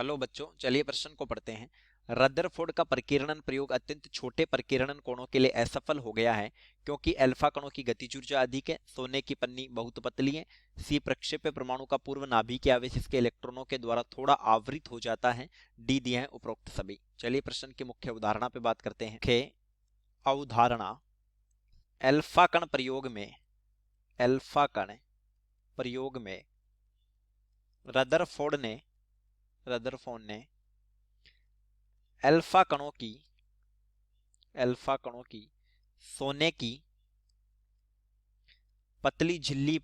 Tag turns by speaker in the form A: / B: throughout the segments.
A: Hello बच्चों, चलिए प्रश्न को पढ़ते हैं। रदरफोर्ड का प्रकीर्णन प्रयोग अत्यंत छोटे प्रकीर्णन कोणों के लिए असफल हो गया है क्योंकि अल्फा कणों की गतिज ऊर्जा अधिक है, सोने की पन्नी बहुत पतली है, सी प्रक्षेप्य परमाणु का पूर्व नाभिकीय आवेश इसके इलेक्ट्रॉनों के द्वारा थोड़ा आवृत हो जाता है, डी दिए हैं उपरोक्त सभी। चलिए प्रश्न की मुख्य उदाहरणा पे बात करते हैं। मुख्य अवधारणा, अल्फा कण प्रयोग में रदरफोर्ड ने अल्फा कणों की सोने की पतली झिल्ली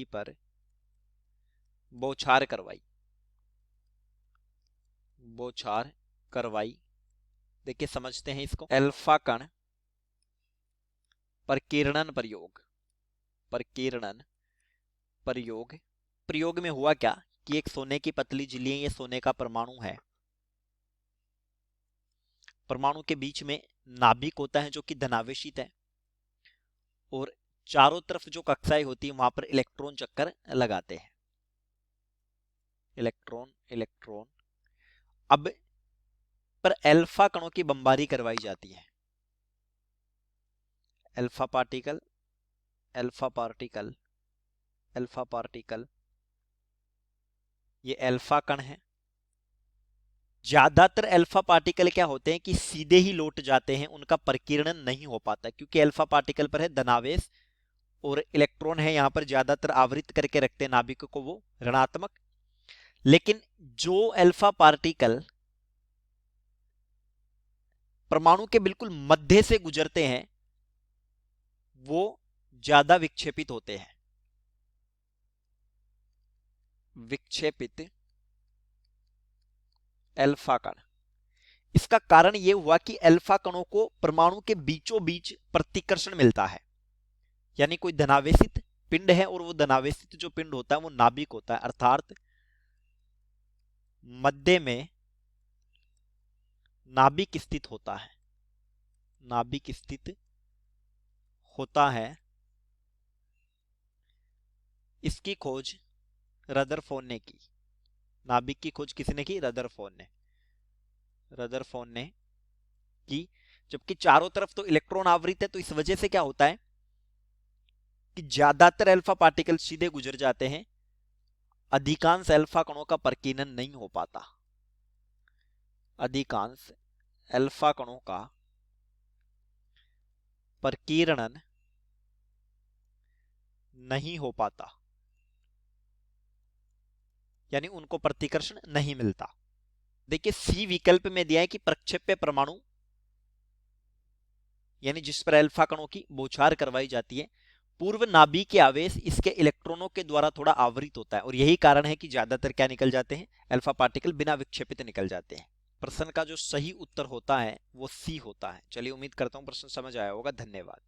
A: पर बौछार करवाई। देखिए समझते हैं इसको। अल्फा कण प्रकीर्णन प्रयोग में हुआ क्या कि एक सोने की पतली झिल्ली है, ये सोने का परमाणु है। परमाणु के बीच में नाभिक होता है जो कि धनावेशित है और चारों तरफ जो कक्षाएं होती है वहां पर इलेक्ट्रॉन चक्कर लगाते हैं। इलेक्ट्रॉन अब पर अल्फा कणों की बमबारी करवाई जाती है। अल्फा पार्टिकल ये अल्फा कण है। ज्यादातर अल्फा पार्टिकल क्या होते हैं कि सीधे ही लौट जाते हैं, उनका प्रकीर्णन नहीं हो पाता क्योंकि अल्फा पार्टिकल पर है धनावेश और इलेक्ट्रॉन है यहां पर ज्यादातर आवृत करके रखते हैं नाभिक को, वो ऋणात्मक। लेकिन जो अल्फा पार्टिकल परमाणु के बिल्कुल मध्य से गुजरते हैं वो ज्यादा विक्षेपित होते हैं। विक्षेपित अल्फा कण, इसका कारण यह हुआ कि अल्फा कणों को परमाणु के बीचों बीच प्रतिकर्षण मिलता है। यानी कोई धनावेशित पिंड है और वो धनावेशित जो पिंड होता है वो नाभिक होता है, अर्थात मध्य में नाभिक स्थित होता है। इसकी खोज रदरफोर्ड ने की। नाभिक की खोज किसने की? रदरफोर्ड ने की। जबकि चारों तरफ तो इलेक्ट्रॉन आवृत है, तो इस वजह से क्या होता है कि ज्यादातर अल्फा पार्टिकल सीधे गुजर जाते हैं, अधिकांश अल्फा कणों का प्रकीर्णन नहीं हो पाता। अधिकांश अल्फा कणों का प्रकीर्णन नहीं हो पाता, यानी उनको प्रतिकर्षण नहीं मिलता। देखिए सी विकल्प में दिया है कि प्रक्षेप्य परमाणु यानी जिस पर अल्फा कणों की बौछार करवाई जाती है, पूर्व नाभिकीय आवेश इसके इलेक्ट्रॉनों के द्वारा थोड़ा आवृत होता है और यही कारण है कि ज्यादातर क्या निकल जाते हैं? अल्फा पार्टिकल बिना विक्षेपित निकल जाते हैं। प्रश्न का जो सही उत्तर होता है वो सी होता है। चलिए उम्मीद करता हूं प्रश्न समझ आया होगा। धन्यवाद।